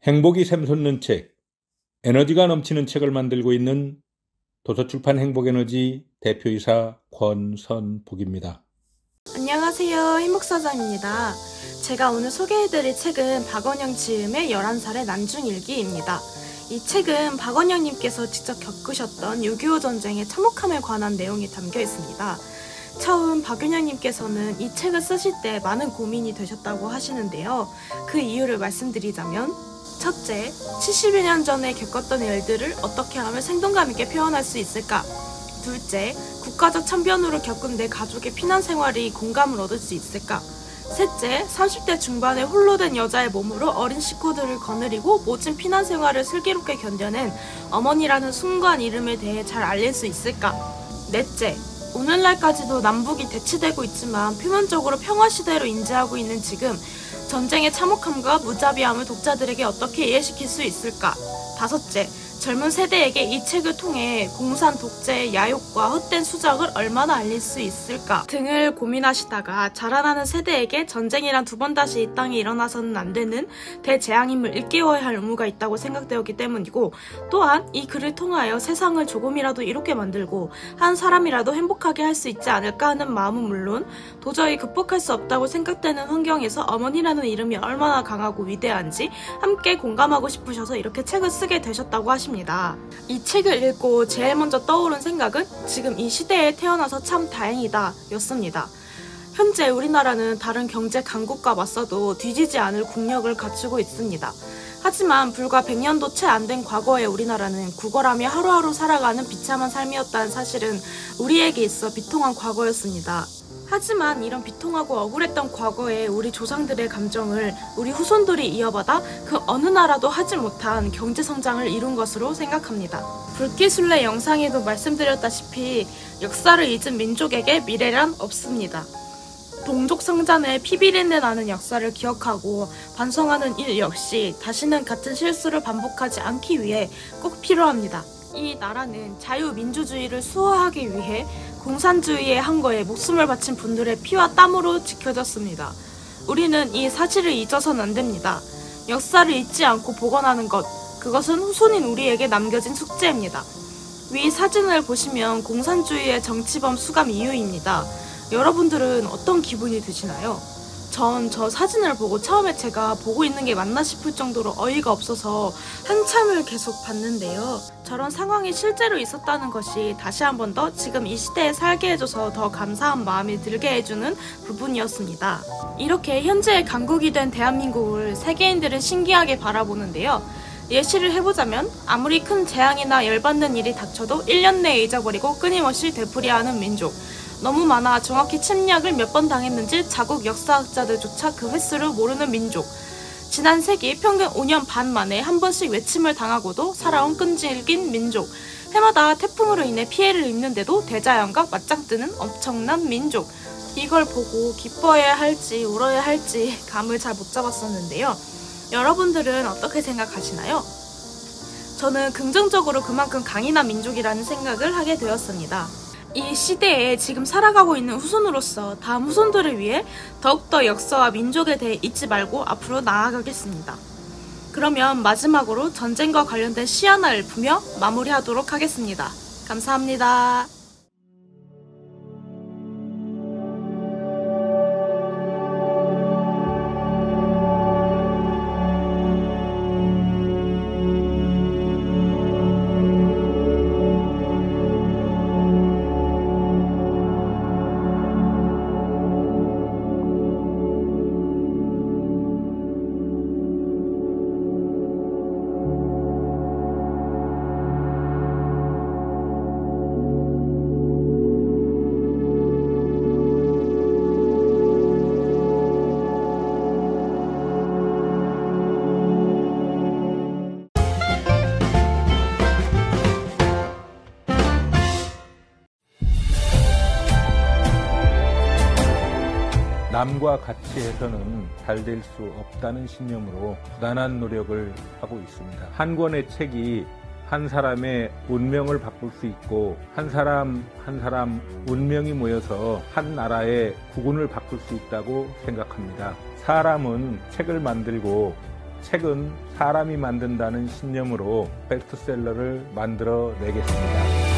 행복이 샘솟는 책, 에너지가 넘치는 책을 만들고 있는 도서출판 행복에너지 대표이사 권선복입니다. 안녕하세요. 행복사장입니다. 제가 오늘 소개해드릴 책은 박원영 지음의 11살의 난중일기입니다. 이 책은 박원영님께서 직접 겪으셨던 6.25 전쟁의 참혹함에 관한 내용이 담겨 있습니다. 처음 박원영님께서는 이 책을 쓰실 때 많은 고민이 되셨다고 하시는데요. 그 이유를 말씀드리자면, 첫째, 70여 년 전에 겪었던 일들을 어떻게 하면 생동감 있게 표현할 수 있을까? 둘째, 국가적 참변으로 겪은 내 가족의 피난 생활이 공감을 얻을 수 있을까? 셋째, 30대 중반에 홀로 된 여자의 몸으로 어린 식구들을 거느리고 모진 피난 생활을 슬기롭게 견뎌낸 어머니라는 숭고한 이름에 대해 잘 알릴 수 있을까? 넷째, 오늘날까지도 남북이 대치되고 있지만 표면적으로 평화시대로 인지하고 있는 지금 전쟁의 참혹함과 무자비함을 독자들에게 어떻게 이해시킬 수 있을까? 다섯째, 젊은 세대에게 이 책을 통해 공산 독재의 야욕과 헛된 수작을 얼마나 알릴 수 있을까 등을 고민하시다가 자라나는 세대에게 전쟁이란 두 번 다시 이 땅에 일어나서는 안 되는 대재앙임을 일깨워야 할 의무가 있다고 생각되었기 때문이고, 또한 이 글을 통하여 세상을 조금이라도 이롭게 만들고 한 사람이라도 행복하게 할 수 있지 않을까 하는 마음은 물론 도저히 극복할 수 없다고 생각되는 환경에서 어머니라는 이름이 얼마나 강하고 위대한지 함께 공감하고 싶으셔서 이렇게 책을 쓰게 되셨다고 하십니다. 이 책을 읽고 제일 먼저 떠오른 생각은 지금 이 시대에 태어나서 참 다행이다 였습니다. 현재 우리나라는 다른 경제 강국과 맞서도 뒤지지 않을 국력을 갖추고 있습니다. 하지만 불과 100년도 채 안 된 과거의 우리나라는 구걸하며 하루하루 살아가는 비참한 삶이었다는 사실은 우리에게 있어 비통한 과거였습니다. 하지만 이런 비통하고 억울했던 과거에 우리 조상들의 감정을 우리 후손들이 이어받아 그 어느 나라도 하지 못한 경제성장을 이룬 것으로 생각합니다. 불기술래 영상에도 말씀드렸다시피 역사를 잊은 민족에게 미래란 없습니다. 동족성잔의 피비린내 나는 역사를 기억하고 반성하는 일 역시 다시는 같은 실수를 반복하지 않기 위해 꼭 필요합니다. 이 나라는 자유민주주의를 수호하기 위해 공산주의의 항거에 목숨을 바친 분들의 피와 땀으로 지켜졌습니다. 우리는 이 사실을 잊어서는 안 됩니다. 역사를 잊지 않고 복원하는 것, 그것은 후손인 우리에게 남겨진 숙제입니다. 위 사진을 보시면 공산주의의 정치범 수감 이유입니다. 여러분들은 어떤 기분이 드시나요? 전 저 사진을 보고 처음에 제가 보고 있는 게 맞나 싶을 정도로 어이가 없어서 한참을 계속 봤는데요. 저런 상황이 실제로 있었다는 것이 다시 한 번 더 지금 이 시대에 살게 해줘서 더 감사한 마음이 들게 해주는 부분이었습니다. 이렇게 현재의 강국이 된 대한민국을 세계인들은 신기하게 바라보는데요. 예시를 해보자면 아무리 큰 재앙이나 열받는 일이 닥쳐도 1년 내에 잊어버리고 끊임없이 되풀이하는 민족. 너무 많아 정확히 침략을 몇 번 당했는지 자국 역사학자들조차 그 횟수를 모르는 민족. 지난 세기 평균 5년 반 만에 한 번씩 외침을 당하고도 살아온 끈질긴 민족. 해마다 태풍으로 인해 피해를 입는데도 대자연과 맞짱뜨는 엄청난 민족. 이걸 보고 기뻐해야 할지 울어야 할지 감을 잘 못 잡았었는데요. 여러분들은 어떻게 생각하시나요? 저는 긍정적으로 그만큼 강인한 민족이라는 생각을 하게 되었습니다. 이 시대에 지금 살아가고 있는 후손으로서 다음 후손들을 위해 더욱더 역사와 민족에 대해 잊지 말고 앞으로 나아가겠습니다. 그러면 마지막으로 전쟁과 관련된 시 하나 읊으며 마무리하도록 하겠습니다. 감사합니다. 남과 같이 해서는 잘 될 수 없다는 신념으로 부단한 노력을 하고 있습니다. 한 권의 책이 한 사람의 운명을 바꿀 수 있고 한 사람 한 사람 운명이 모여서 한 나라의 국운을 바꿀 수 있다고 생각합니다. 사람은 책을 만들고 책은 사람이 만든다는 신념으로 베스트셀러를 만들어 내겠습니다.